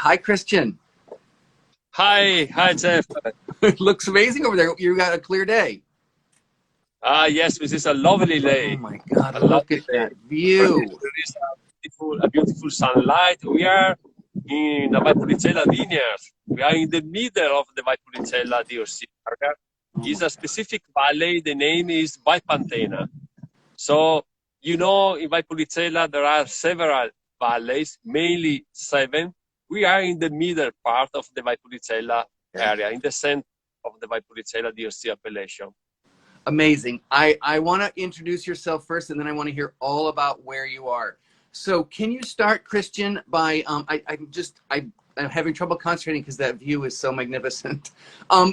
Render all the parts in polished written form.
Hi, Christian. Hi, Jeff. It looks amazing over there. You got a clear day. Yes, this is a lovely Oh day. my God, A look lovely at day. that view. There is a beautiful sunlight. We are in the Valpolicella Vineyard. We are in the middle of the Valpolicella DOC area. It's a specific valley. The name is Valpantena. So, you know, in Valpolicella there are several valleys, mainly 7. We are in the middle part of the Valpolicella area, in the center of the Valpolicella DOC appellation. Amazing. I want to introduce yourself first, and then I want to hear all about where you are. So can you start, Christian, by, I'm having trouble concentrating because that view is so magnificent.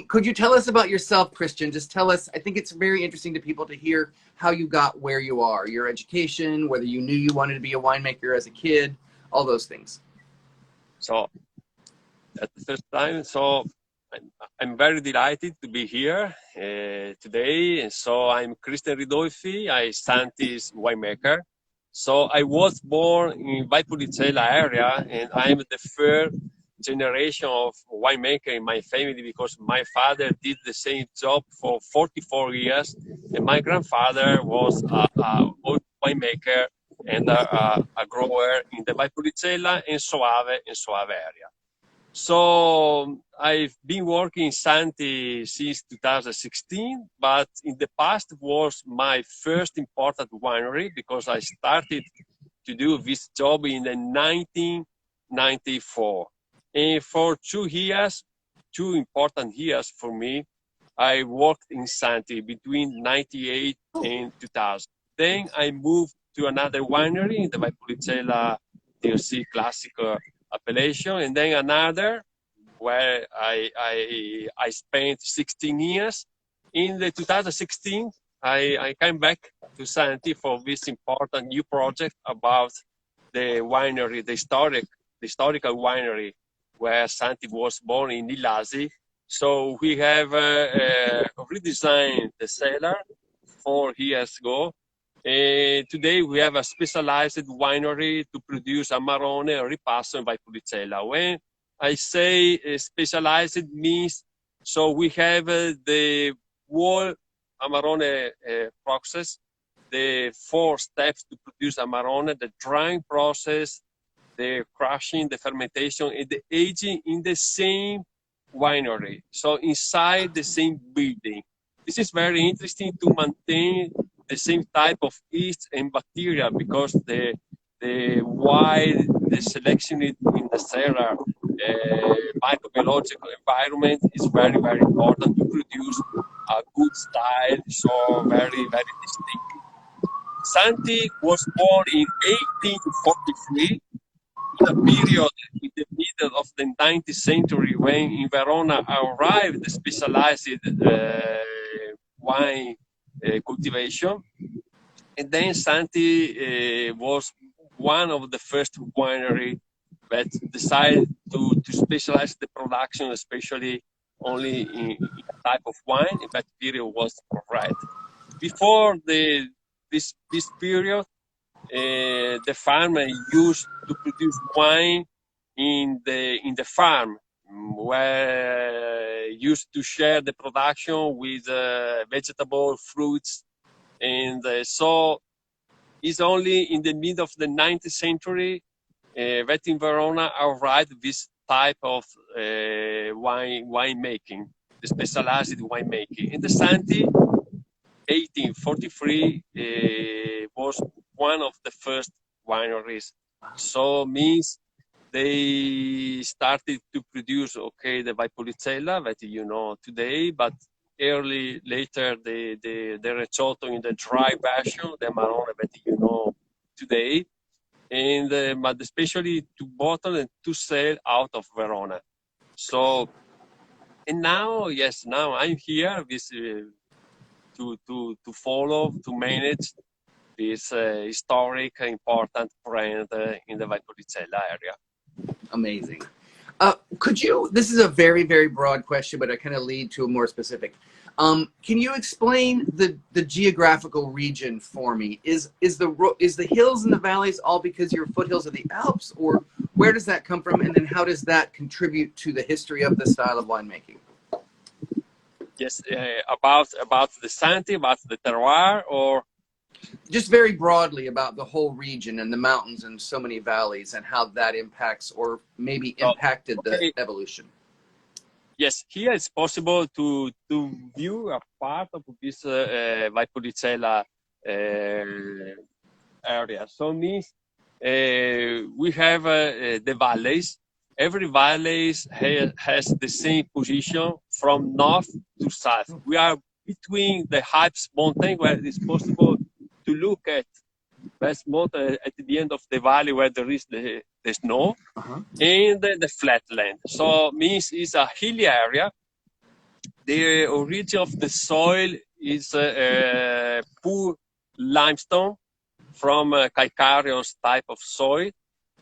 Could you tell us about yourself, Christian? Just tell us, I think it's very interesting to people to hear how you got where you are, your education, whether you knew you wanted to be a winemaker as a kid, all those things. So at the first time, I'm very delighted to be here today. And so I'm Cristian Ridolfi, I'm Santi's winemaker. So I was born in Valpolicella area, and I'm the third generation of winemaker in my family because my father did the same job for 44 years, and my grandfather was a winemaker and a grower in the Valpolicella and Soave area. So I've been working in Santi since 2016, but in the past was my first important winery because I started to do this job in the 1994. And for 2 years, 2 important years for me, I worked in Santi between 98 and 2000. Then I moved to another winery in the Valpolicella DOC Classic appellation, and then another where I spent 16 years. In the 2016, I came back to Santi for this important new project about the winery, the historical winery where Santi was born in Ilasi. So we have redesigned the cellar 4 years ago. Today we have a specialized winery to produce Amarone, Ripasso, and Valpolicella. When I say specialized means, so we have the whole Amarone process, the 4 steps to produce Amarone, the drying process, the crushing, the fermentation, and the aging in the same winery. So inside the same building. This is very interesting to maintain the same type of yeast and bacteria because the selection in the cellar microbiological environment is very, very important to produce a good style, so very, very distinct. Santi was born in 1843, in a period in the middle of the 19th century when in Verona arrived the specialized wine cultivation. And then Santi was one of the first winery that decided to specialize the production, especially only in a type of wine. In that period was red. Before this period, the farmer used to produce wine in the farm, where used to share the production with vegetable fruits, and so it's only in the mid of the 19th century that in Verona arrived this type of wine making, the specialized winemaking. In the Santi, 1843 was one of the first wineries. So means they started to produce, okay, the Valpolicella that you know today, but later the Recioto in the dry version, the Amarone that you know today, and but especially to bottle and to sell out of Verona. So, and now, yes, now I'm here with to follow, to manage this historic, important brand in the Valpolicella area. Amazing. Could you, this is a very, very broad question, but I kind of lead to a more specific. Can you explain the geographical region for me? Is the hills and the valleys all because you're foothills of the Alps, or Where does that come from, and then how does that contribute to the history of the style of winemaking? Yes, about the Santi, about the terroir, or just very broadly about the whole region and the mountains and so many valleys and how that impacts or maybe impacted the evolution. Yes, here it's possible to view a part of this Valpolicella area. So means we have the valleys. Every valley has the same position from north to south. We are between the Alps mountain, where it is possible to look at West Mountain at the end of the valley where there is the snow, and the flatland. So means it's a hilly area. The origin of the soil is poor limestone from calcareous type of soil.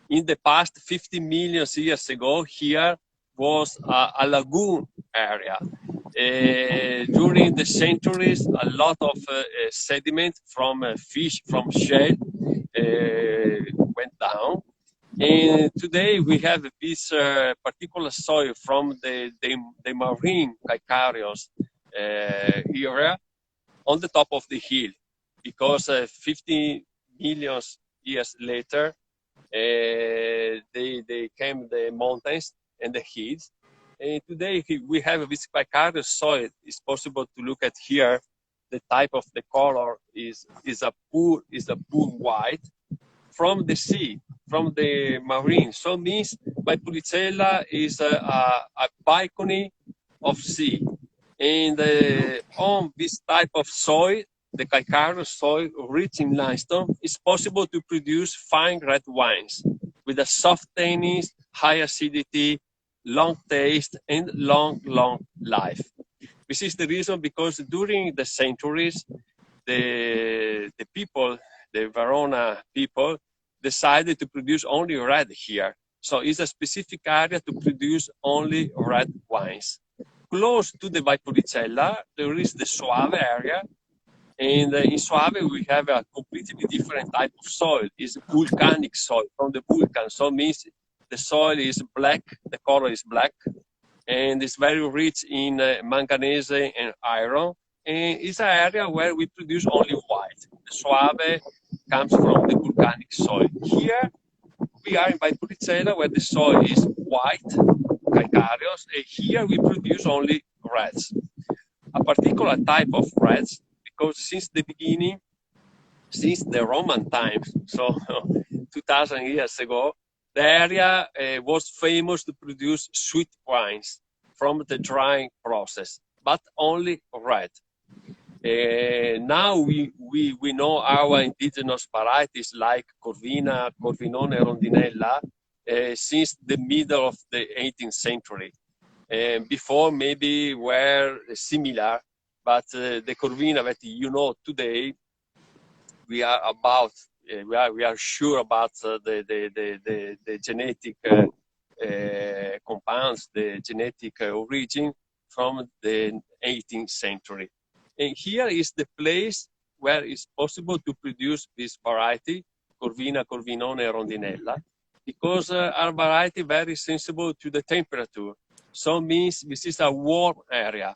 In the past 50 million years ago, here was a lagoon area. During the centuries, a lot of sediment from fish, from shell, went down. And today we have this particular soil from the marine calcareous area on the top of the hill, because 50 million years later, they came the mountains and the hills. And today we have this calcareous soil. It's possible to look at here. The type of the color is a poor white from the sea, from the marine. So means Valpolicella is a balcony of sea. And on this type of soil, the calcareous soil rich in limestone, it's possible to produce fine red wines with a soft tannins, high acidity, long taste, and long life. This is the reason because during the centuries, the people, the Verona people, decided to produce only red here. So it's a specific area to produce only red wines. Close to the Valpolicella, there is the Soave area. And in Soave, we have a completely different type of soil. It's volcanic soil from the volcan. So it means the soil is black, the color is black, and it's very rich in manganese and iron. And it's an area where we produce only white. The Soave comes from the volcanic soil. Here, we are in Valpolicella, where the soil is white, calcareous, and here we produce only reds. A particular type of reds, because since the beginning, since the Roman times, so 2,000 years ago, the area was famous to produce sweet wines from the drying process, but only red. Now we know our indigenous varieties like Corvina, Corvinone, Rondinella since the middle of the 18th century. Before maybe were similar, but the Corvina that you know today, we are sure about the genetic compounds, the genetic origin from the 18th century. And here is the place where it's possible to produce this variety, Corvina, Corvinone, Rondinella, because our variety very sensible to the temperature. So means this is a warm area,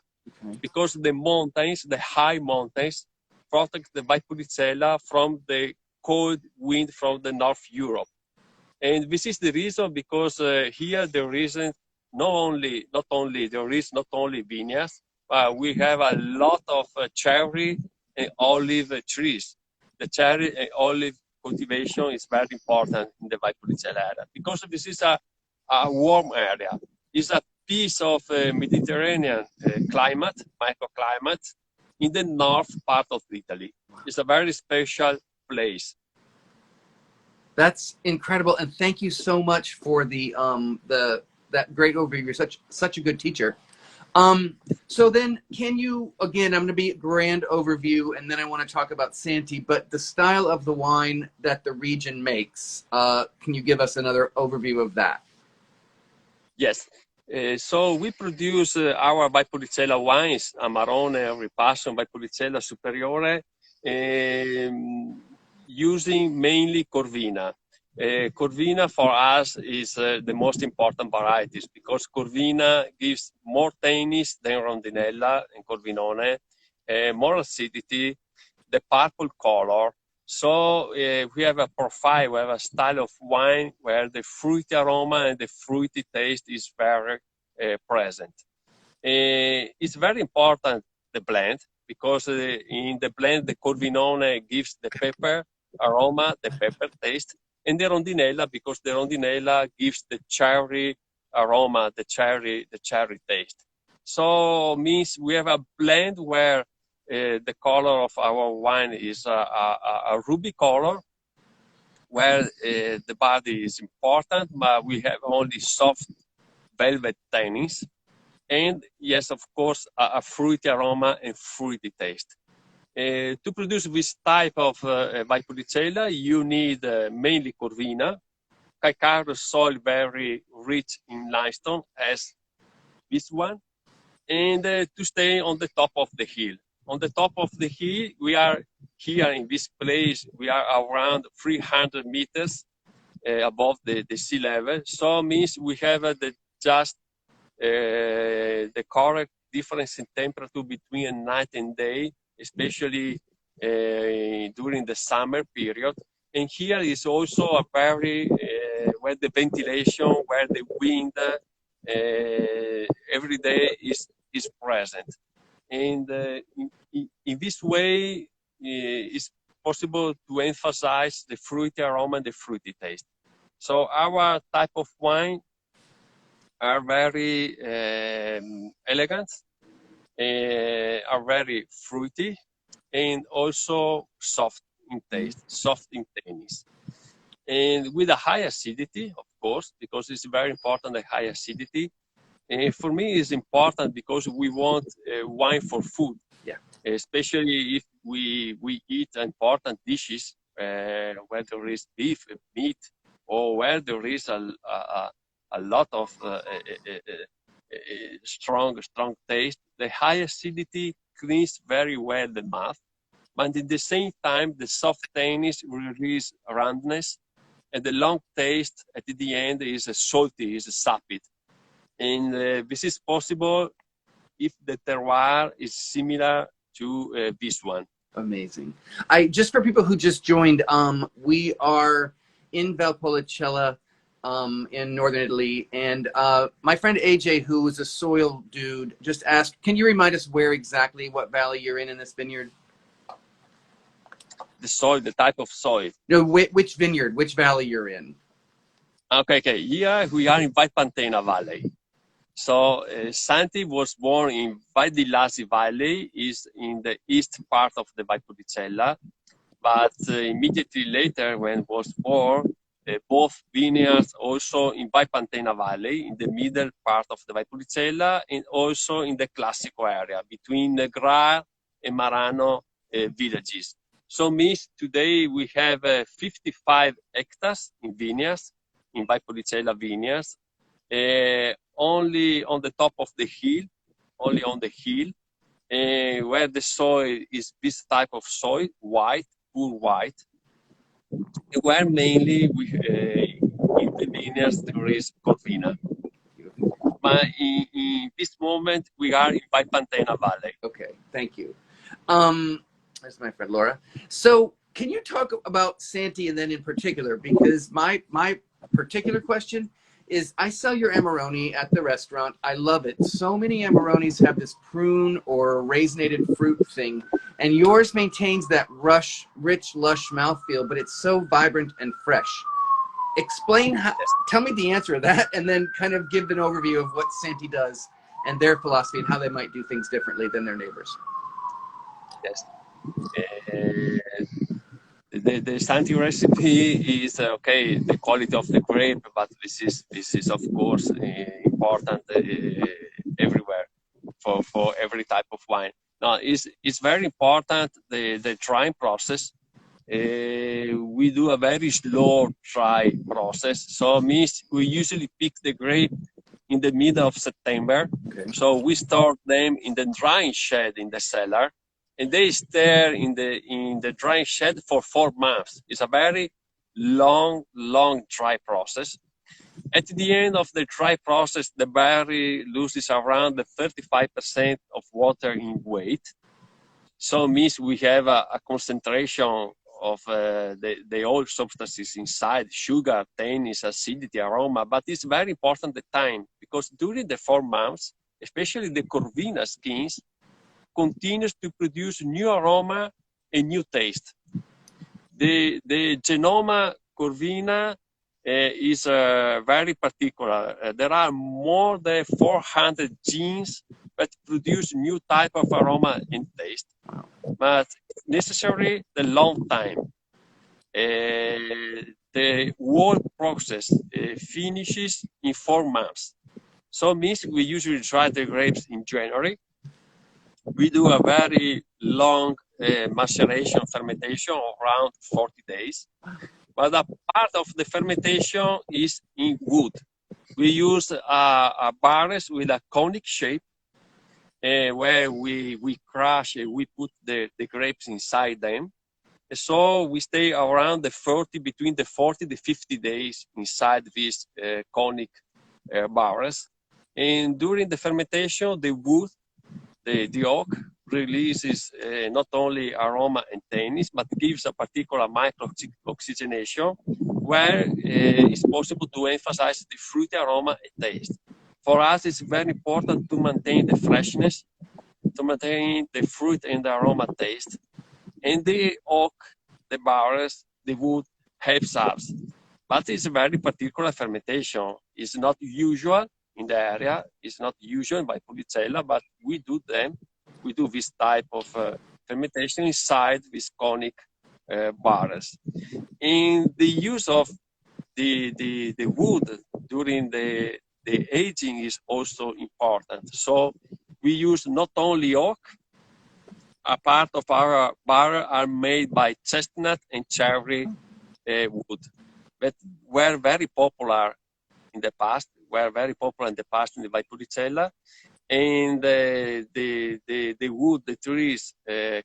because the mountains, the high mountains, protect the Valpolicella from the cold wind from the North Europe. And this is the reason because here there isn't not only vineyards, we have a lot of cherry and olive trees. The cherry and olive cultivation is very important in the Valpolicella area because this is a warm area. It's a piece of Mediterranean climate, microclimate, in the north part of Italy. It's a very special place. That's incredible, and thank you so much for that great overview. You're such a good teacher. So then, can you, again, I'm going to be a grand overview, and then I want to talk about Santi, but the style of the wine that the region makes, can you give us another overview of that? Yes. So we produce our Valpolicella wines, Amarone, Ripasso, Valpolicella Superiore, using mainly Corvina. Corvina for us is the most important varieties because Corvina gives more tannins than Rondinella and Corvinone, more acidity, the purple color. So we have a profile, we have a style of wine where the fruity aroma and the fruity taste is very present. It's very important, the blend, because in the blend, the Corvinone gives the pepper aroma, the pepper taste, and the Rondinella, because the Rondinella gives the cherry aroma, the cherry taste. So means we have a blend where the color of our wine is a ruby color, where the body is important, but we have only soft velvet tannins. And yes, of course, a fruity aroma and fruity taste. To produce this type of Valpolicella, you need mainly Corvina, calcareous soil very rich in limestone, as this one, and to stay on the top of the hill. On the top of the hill, we are here in this place, we are around 300 meters above the sea level. So means we have the correct difference in temperature between night and day, especially during the summer period. And here is also a very, where the ventilation, where the wind every day is present. And in this way, it's possible to emphasize the fruity aroma and the fruity taste. So our type of wine are very elegant, are very fruity, and also soft in taste, soft in tannins. And with a high acidity, of course, because it's very important, the high acidity. And for me, it's important because we want wine for food, Yeah. especially if we eat important dishes where there is beef, meat, or where there is a lot of strong taste. The high acidity cleans very well the mouth, but at the same time, the soft tannins release roundness, and the long taste at the end is salty, is sapid. And this is possible if the terroir is similar to this one. Amazing. Just for people who just joined, we are in Valpolicella, in northern Italy, and my friend AJ, who is a soil dude, just asked, can you remind us where exactly, what valley you're in this vineyard? The soil, the type of soil. No, which vineyard, which valley you're in? Okay. Here we are in Valpantena Valley. So Santi was born in Val di Lasi Valley, is in the east part of the Valpolicella, but immediately later when was born, both vineyards also in Valpantena Valley, in the middle part of the Valpolicella, and also in the Classico area, between Gra and Marano villages. So means today we have 55 hectares in vineyards, in Valpolicella vineyards, only on the top of the hill, only on the hill, where the soil is this type of soil, white, pure white, where mainly in the vineyards there is Corvina. But in this moment, we are in Valpantena Valley. Okay, thank you. There's my friend Laura. So can you talk about Santi and then in particular, because my particular question is, I sell your Amarone at the restaurant. I love it. So many Amarones have this prune or raisinated fruit thing, and yours maintains that rich, lush mouthfeel, but it's so vibrant and fresh. Explain how, tell me the answer to that, and then kind of give an overview of what Santi does and their philosophy and how they might do things differently than their neighbors. Yes. The Santi recipe is okay, the quality of the grape, but this is of course important everywhere for every type of wine. Now it's very important the drying process. We do a very slow dry process, so it means we usually pick the grape in the middle of September. Okay. So we store them in the drying shed in the cellar, and they stay in the drying shed for 4 months. It's a very long, long dry process. At the end of the dry process, the berry loses around the 35% of water in weight. So it means we have a concentration of the oil substances inside, sugar, tannins, acidity, aroma. But it's very important the time, because during the 4 months, especially the Corvina skins, continues to produce new aroma and new taste. The Genoma Corvina is very particular. There are more than 400 genes that produce new type of aroma and taste, but necessary the long time. The whole process finishes in 4 months. So it means we usually dry the grapes in January. We do a very long maceration fermentation of around 40 days. But a part of the fermentation is in wood. We use a barrels with a conic shape where we crush and we put the grapes inside them. And so we stay around between the 40 to 50 days inside these conic barrels. And during the fermentation, the wood, the oak, releases not only aroma and tannins, but gives a particular micro-oxygenation where it's possible to emphasize the fruity aroma and taste. For us, it's very important to maintain the freshness, to maintain the fruit and the aroma taste. And the oak, the barrels, the wood helps us. But it's a very particular fermentation. It's not usual in the area. It's not usual by Policella, but we do them. We do this type of fermentation inside these conic barrels. And the use of the wood during the aging is also important. So we use not only oak. A part of our barrel are made by chestnut and cherry wood, that were very popular in the past. In the Valpolicella, and the wood, the trees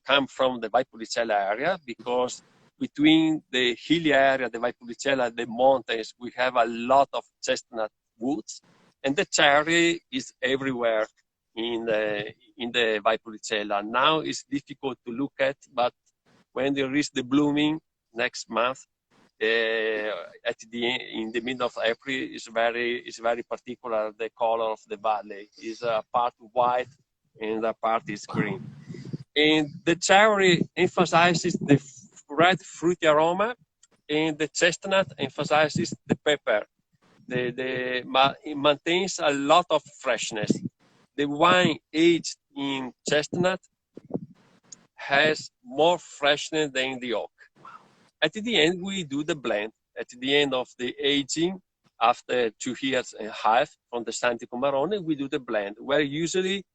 come from the Valpolicella area, because between the hilly area, the Valpolicella, the mountains, we have a lot of chestnut woods, and the cherry is everywhere in the Valpolicella. Now it's difficult to look at, but when there is the blooming next month, in the middle of April, is very particular. The color of the valley is a part white and a part is green. And the cherry emphasizes the red fruity aroma, and the chestnut emphasizes the pepper. It maintains a lot of freshness. The wine aged in chestnut has more freshness than the oak. At the end, we do the blend. At the end of the aging, after 2 years and a half from the Santi Pomarone, we do the blend, where usually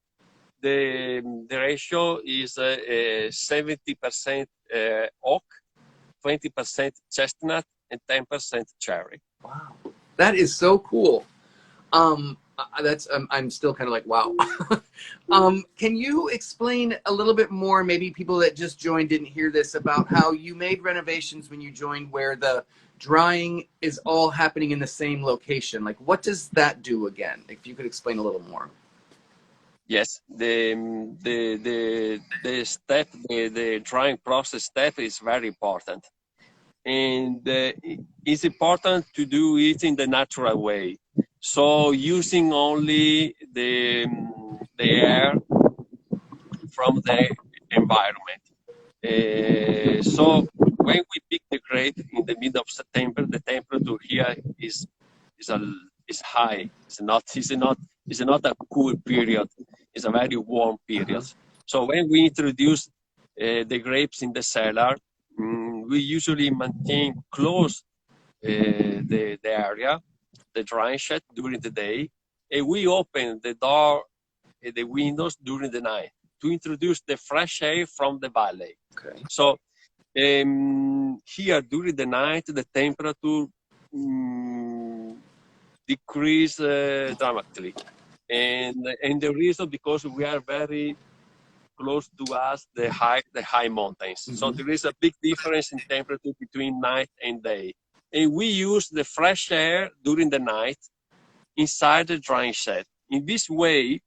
the ratio is 70% oak, 20% chestnut, and 10% cherry. Wow, that is so cool. I'm still kind of like, wow. Can you explain a little bit more, maybe people that just joined didn't hear this, about how you made renovations when you joined, where the drying is all happening in the same location? Like, what does that do again? If you could explain a little more. Yes, the step, the drying process step is very important. And it's important to do it in the natural way. So using only the air from the environment. So when we pick the grape in the middle of September, the temperature here is high. It's not a cool period. It's a very warm period. So when we introduce the grapes in the cellar, we usually maintain close the area, the drying shed during the day, and we open the door and the windows during the night to introduce the fresh air from the valley. Okay. So here during the night, the temperature decrease dramatically, and the reason because we are very close to us the high mountains. So there is a big difference in temperature between night and day. and we use the fresh air during the night inside the drying shed. In this way,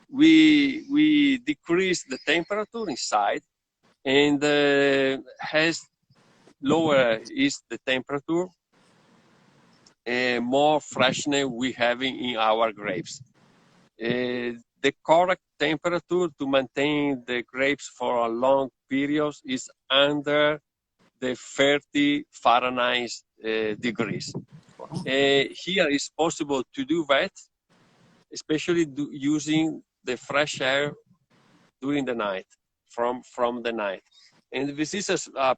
we decrease the temperature inside, and as lower is the temperature, more freshness we have in our grapes. The correct temperature to maintain the grapes for a long period is under the 30 Fahrenheit degrees. Here it's possible to do that, especially using the fresh air during the night, from the night. And this is a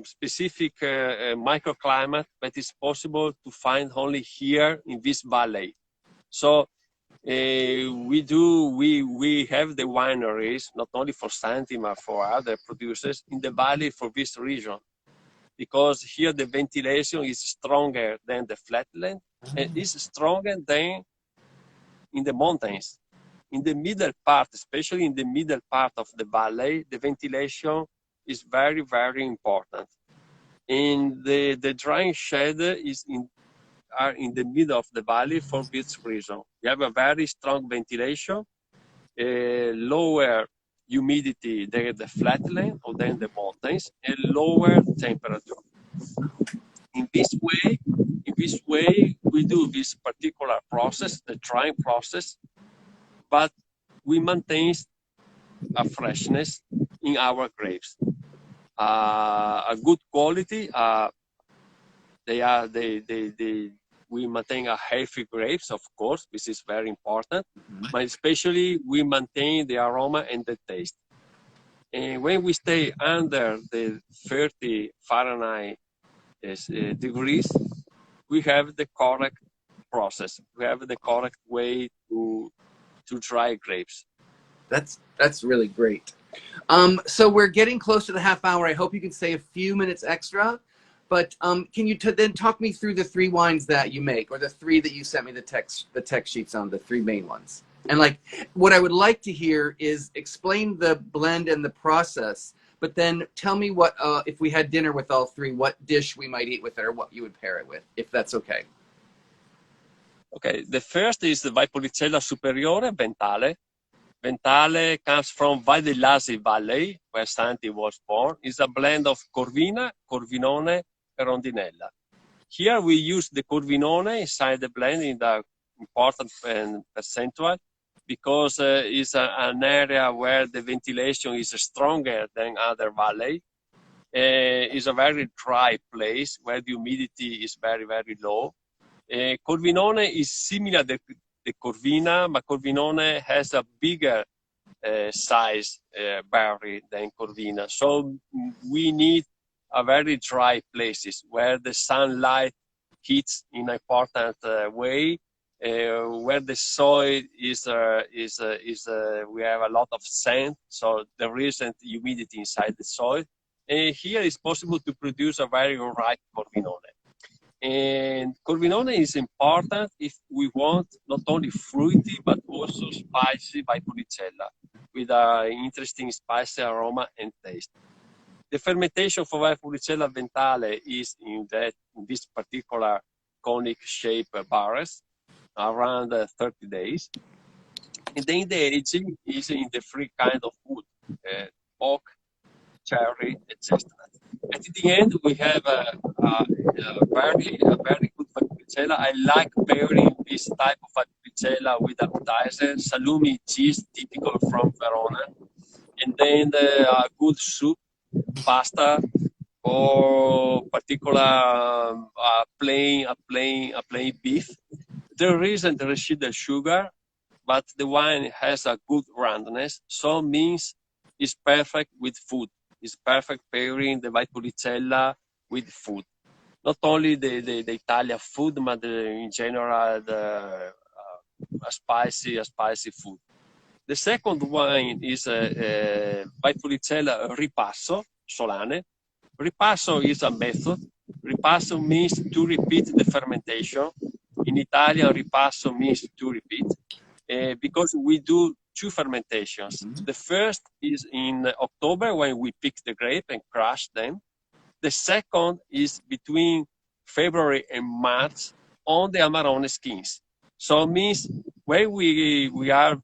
specific microclimate that is possible to find only here in this valley. So we have the wineries, not only for Santi, but for other producers in the valley for this region, because here the ventilation is stronger than the flatland and is stronger than in the mountains. In the middle part, especially in the middle part of the valley, the ventilation is very, very important. And the drying shed are in the middle of the valley for this reason. We have a very strong ventilation, lower humidity than the flatland or than the mountains, and lower temperature. In this way, we do this particular process, the drying process, but we maintain a freshness in our grapes, a good quality. We maintain a healthy grapes, of course. This is very important, but especially we maintain the aroma and the taste. And when we stay under the 30 Fahrenheit degrees, we have the correct process. We have the correct way to dry grapes. That's really great. So we're getting close to the half hour. I hope you can stay a few minutes extra. But can you then talk me through the 3 wines that you make, or the 3 that you sent me the text sheets on, the 3 main ones? And like, what I would like to hear is explain the blend and the process, but then tell me what, if we had dinner with all 3, what dish we might eat with it, or what you would pair it with, if that's okay. Okay, the first is the Valpolicella Superiore Ventale. Ventale comes from Val di Lasi Valley, where Santi was born. It's a blend of Corvina, Corvinone, and Rondinella. Here we use the Corvinone inside the blend in the important percentual, because it's an area where the ventilation is stronger than other valley. It's a very dry place where the humidity is very, very low. Corvinone is similar to the Corvina, but Corvinone has a bigger size berry than Corvina. So we need a very dry places where the sunlight hits in an important way, where the soil is we have a lot of sand, so there isn't humidity inside the soil. And here it's possible to produce a very ripe Corvinone. And Corvinone is important if we want not only fruity but also spicy Valpolicella with an interesting spicy aroma and taste. The fermentation for Valpolicella Ventale is in this particular conic shape barrels around 30 days. And then the aging is in the 3 kind of wood, oak, cherry, and chestnut. And in the end, we have a very good Valpolicella. I like pairing this type of Valpolicella with appetizer, salumi cheese, typical from Verona, and then a good soup, pasta, or particular plain beef. There isn't residue sugar, but the wine has a good roundness, so means it's perfect with food. It's perfect pairing the Valpolicella with food. Not only the Italian food, but in general a spicy food. The second wine is Valpolicella Ripasso Solane. Ripasso is a method. Ripasso means to repeat the fermentation. In Italian, ripasso means to repeat, because we do 2 fermentations. The first is in October when we pick the grape and crush them. The second is between February and March on the Amarone skins. So it means when we are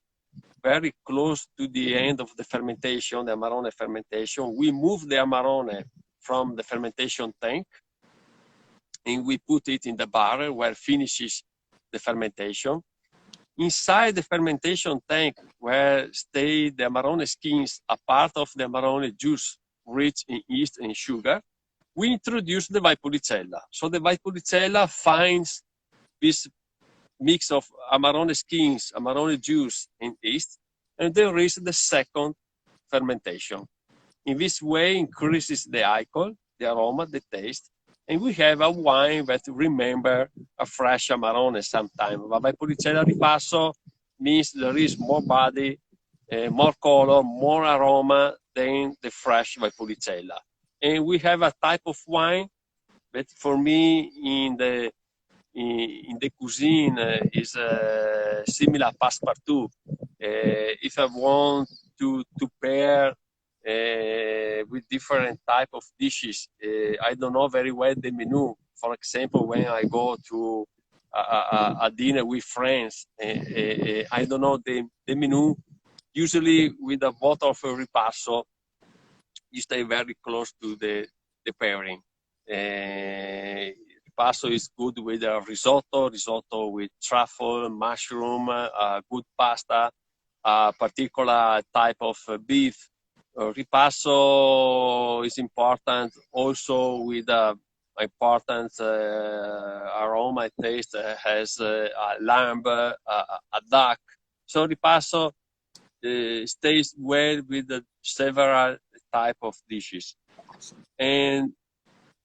very close to the end of the fermentation, the Amarone fermentation, we move the Amarone from the fermentation tank and we put it in the barrel where it finishes the fermentation. Inside the fermentation tank where stay the Amarone skins, a part of the Amarone juice rich in yeast and sugar, we introduce the Valpolicella. So the Valpolicella finds this mix of Amarone skins, Amarone juice, and yeast, and there is the second fermentation. In this way, increases the alcohol, the aroma, the taste, and we have a wine that remember a fresh Amarone sometimes. But Valpolicella Ripasso means there is more body, more color, more aroma than the fresh Valpolicella. And we have a type of wine that for me in the cuisine is similar passepartout. If I want to pair with different type of dishes, I don't know very well the menu. For example, when I go to a dinner with friends, I don't know the menu. Usually with a bottle of ripasso, you stay very close to the pairing. Ripasso is good with a risotto with truffle, mushroom, good pasta, a particular type of beef. Ripasso is important also with important aroma taste, has a lamb, a duck. So ripasso stays well with several type of dishes. And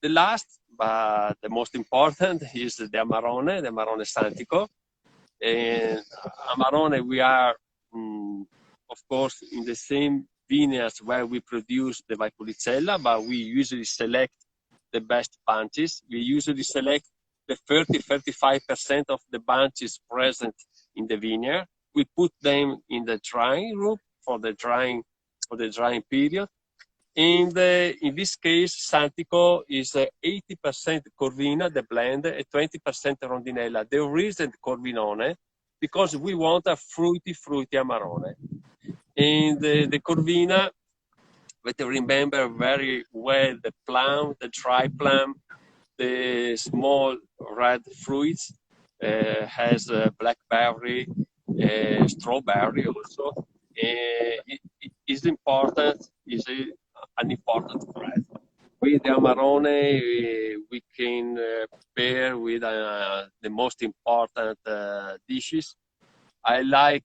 the last, but the most important, is the Amarone Santico. And Amarone, we are, of course, in the same vineyards where we produce the Valpolicella, but we usually select the best bunches. We usually select the 30-35% of the bunches present in the vineyard. We put them in the drying room for the drying period. And in this case, Santico is 80% Corvina, the blend, and 20% Rondinella. The reason Corvinone, because we want a fruity Amarone. And the Corvina, but remember very well the plum, the dry plum, the small red fruits, has blackberry, strawberry also. It is important, is an important bread. With the Amarone, we can pair with the most important dishes. I like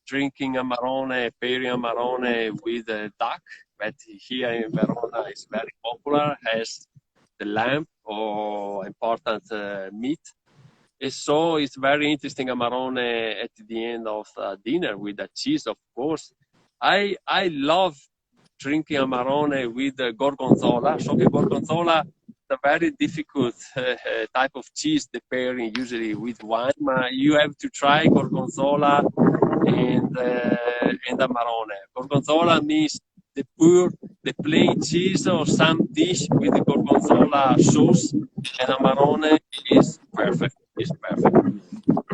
drinking Amarone, pairing Amarone with duck, that here in Verona is very popular, has the lamb or important meat. And so it's very interesting Amarone at the end of dinner with the cheese, of course. I love drinking Amarone with Gorgonzola. So the Gorgonzola is a very difficult type of cheese, the pairing usually with wine. You have to try Gorgonzola and Amarone. Gorgonzola means the plain cheese or some dish with the Gorgonzola sauce, and Amarone is perfect. Is perfect.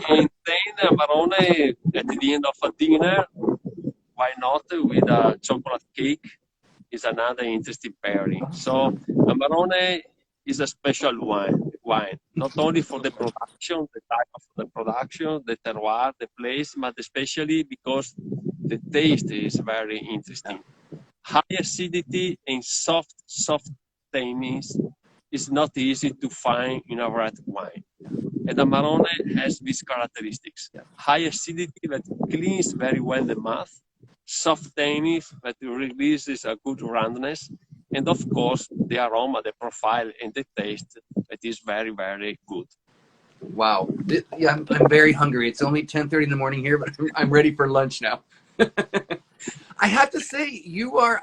And then Amarone at the end of a dinner, why not with a chocolate cake, is another interesting pairing. So Amarone is a special wine, not only for the production, the type of the production, the terroir, the place, but especially because the taste is very interesting. High acidity and soft tannins is not easy to find in a red wine. And Amarone has these characteristics. High acidity that cleans very well the mouth, soft tannins that releases a good roundness, and of course the aroma, the profile, and the taste that is very, very good. Wow. Yeah, I'm very hungry. It's only 10:30 in the morning here, but I'm ready for lunch now. I have to say,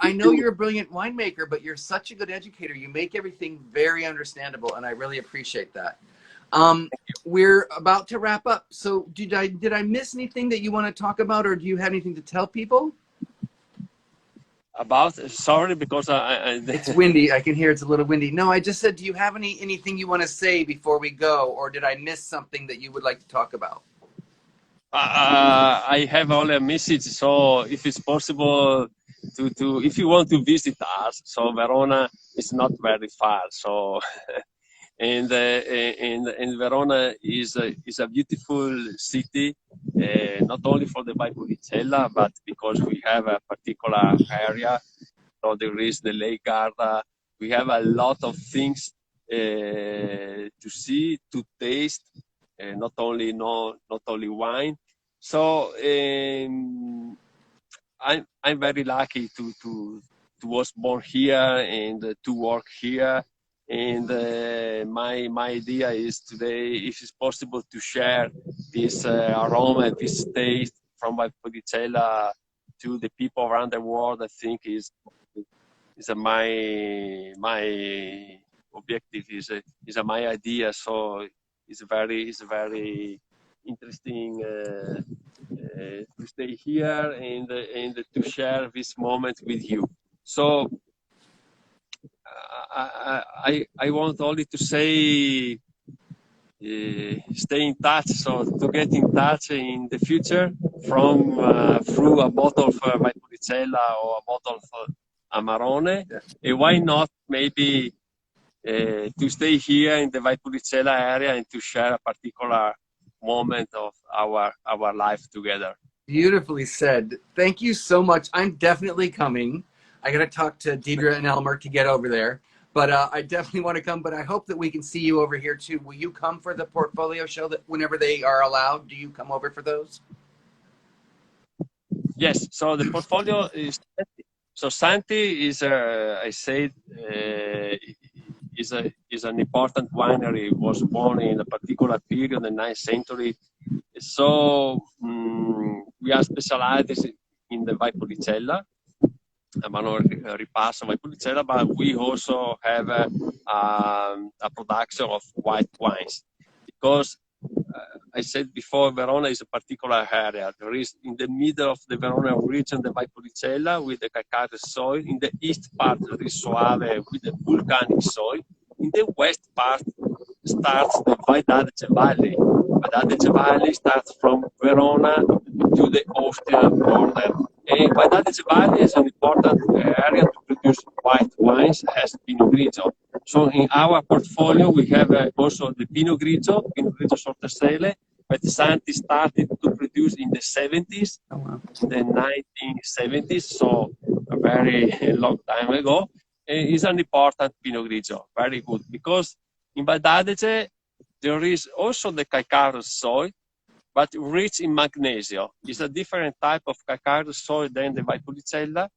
I know you're a brilliant winemaker, but you're such a good educator. You make everything very understandable, and I really appreciate that. We're about to wrap up. So did I miss anything that you want to talk about, or do you have anything to tell people? About, sorry, because It's windy. I can hear it's a little windy. No, I just said, do you have anything you want to say before we go, or did I miss something that you would like to talk about? I have only a message. So if it's possible if you want to visit us, so Verona is not very far. So and Verona is a beautiful city, not only for the Valpolicella, but because we have a particular area. So there is the Lake Garda. We have a lot of things to see, to taste, not only wine. So I'm very lucky to was born here and to work here. And my idea is today, if it's possible, to share this aroma, this taste from Valpolicella to the people around the world. I think is my objective, is my idea. So it's very interesting to stay here and to share this moment with you. So I want only to say, stay in touch. So to get in touch in the future from through a bottle of Valpolicella or a bottle of Amarone, and why not maybe to stay here in the Valpolicella area and to share a particular moment of our life together. Beautifully said. Thank you so much. I'm definitely coming. I got to talk to Deidre and Elmer to get over there, but I definitely want to come. But I hope that we can see you over here too. Will you come for the portfolio show that whenever they are allowed? Do you come over for those? Yes. So the portfolio is, so Santi is I said is an important winery. It was born in a particular period in the 9th century. So we are specialized in the Valpolicella, Ripasso Valpolicella, but we also have a production of white wines, because I said before, Verona is a particular area. There is in the middle of the Verona region the Valpolicella with the calcareous soil. In the east part there is Soave with the volcanic soil. In the west part starts the Val d'Adige Valley. Val d'Adige Valley starts from Verona to the Austrian border. And Val d'Adige Valley is an important area to produce white wines as Pinot Grigio. So in our portfolio we have also the Pinot Grigio Sortesele, that Santi started to produce in the 70s, the 1970s, so a very long time ago. Is an important Pinot Grigio, very good, because in Val d'Adige there is also the calcareous soil, but rich in magnesium. It's a different type of calcareous soil than the Valpolicella.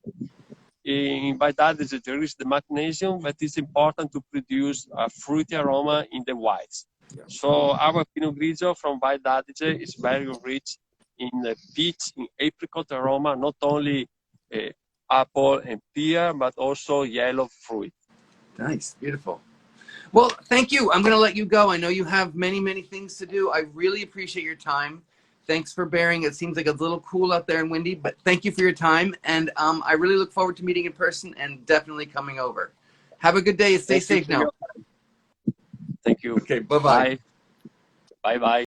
In Val d'Adige there is the magnesium, but it's important to produce a fruity aroma in the whites. Yeah. So our Pinot Grigio from Val d'Adige is very rich in peach, in apricot aroma, not only apple and pear, but also yellow fruit. Nice, beautiful. Well, thank you. I'm going to let you go. I know you have many, many things to do. I really appreciate your time. Thanks for bearing. It seems like it's a little cool out there and windy, but thank you for your time. And I really look forward to meeting in person and definitely coming over. Have a good day. Stay safe now. Thank you. Okay, bye-bye. Bye-bye.